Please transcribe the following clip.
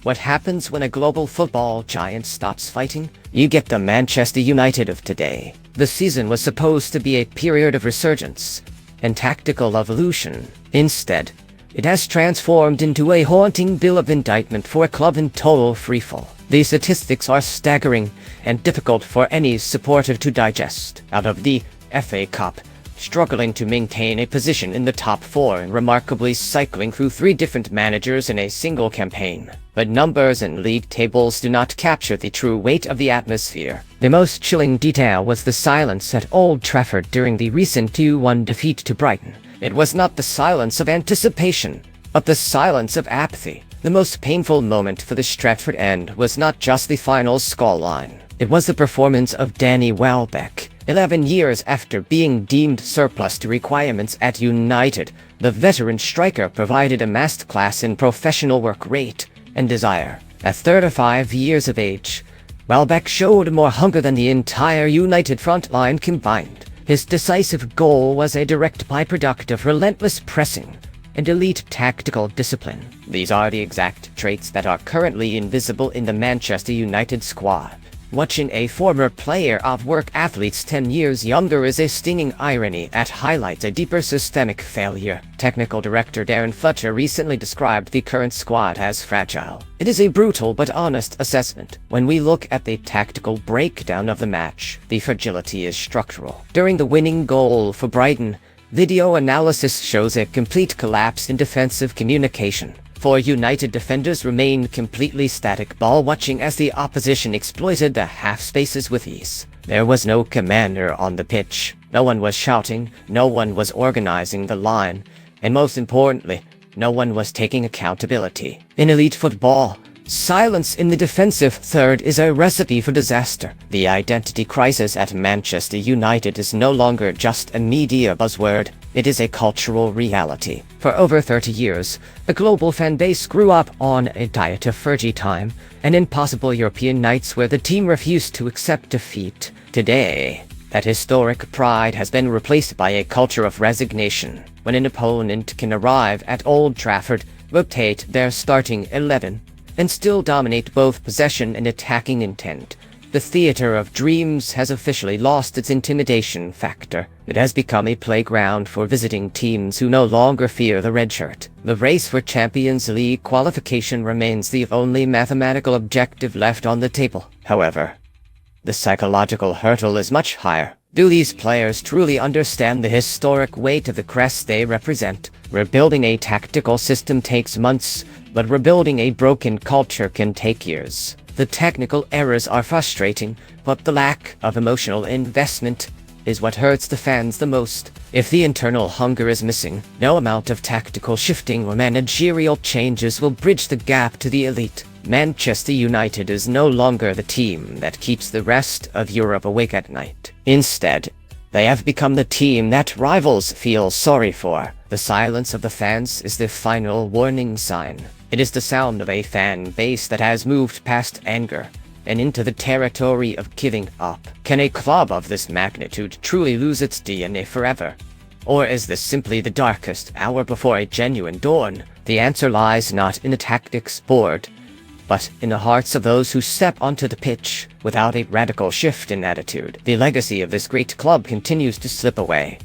What happens when a global football giant stops fighting? You get the Manchester United of today. The season was supposed to be a period of resurgence and tactical evolution. Instead, it has transformed into a haunting bill of indictment for a club in total freefall. These statistics are staggering and difficult for any supporter to digest. Out of the FA Cup, struggling to maintain a position in the top four and remarkably cycling through 3 different managers in a single campaign. But numbers and league tables do not capture the true weight of the atmosphere. The most chilling detail was the silence at Old Trafford during the recent 2-1 defeat to Brighton. It was not the silence of anticipation, but the silence of apathy. The most painful moment for the Stratford end was not just the final scoreline. It was the performance of Danny Welbeck. 11 years after being deemed surplus to requirements at United, the veteran striker provided a masterclass in professional work rate and desire. At 35 years of age, Welbeck showed more hunger than the entire United front line combined. His decisive goal was a direct byproduct of relentless pressing and elite tactical discipline. These are the exact traits that are currently invisible in the Manchester United squad. Watching a former player outwork athletes 10 years younger is a stinging irony that highlights a deeper systemic failure. Technical director Darren Fletcher recently described the current squad as fragile. It is a brutal but honest assessment. When we look at the tactical breakdown of the match, the fragility is structural. During the winning goal for Brighton, video analysis shows a complete collapse in defensive communication. 4 United defenders remained completely static, ball watching as the opposition exploited the half spaces with ease. There was no commander on the pitch. No one was shouting, no one was organizing the line, and most importantly, no one was taking accountability. In elite football, silence in the defensive third is a recipe for disaster. The identity crisis at Manchester United is no longer just a media buzzword. It is a cultural reality. For over 30 years, the global fan base grew up on a diet of Fergie time and impossible European nights where the team refused to accept defeat. Today, that historic pride has been replaced by a culture of resignation. When an opponent can arrive at Old Trafford, rotate their starting 11, and still dominate both possession and attacking intent, the theater of dreams has officially lost its intimidation factor. It has become a playground for visiting teams who no longer fear the red shirt. The race for Champions League qualification remains the only mathematical objective left on the table. However, the psychological hurdle is much higher. Do these players truly understand the historic weight of the crest they represent? Rebuilding a tactical system takes months, but rebuilding a broken culture can take years. The technical errors are frustrating, but the lack of emotional investment is what hurts the fans the most. If the internal hunger is missing, no amount of tactical shifting or managerial changes will bridge the gap to the elite. Manchester United is no longer the team that keeps the rest of Europe awake at night. Instead, they have become the team that rivals feel sorry for. The silence of the fans is the final warning sign. It is the sound of a fan base that has moved past anger and into the territory of giving up. Can a club of this magnitude truly lose its DNA forever? Or is this simply the darkest hour before a genuine dawn? The answer lies not in the tactics board, but in the hearts of those who step onto the pitch without a radical shift in attitude. The legacy of this great club continues to slip away.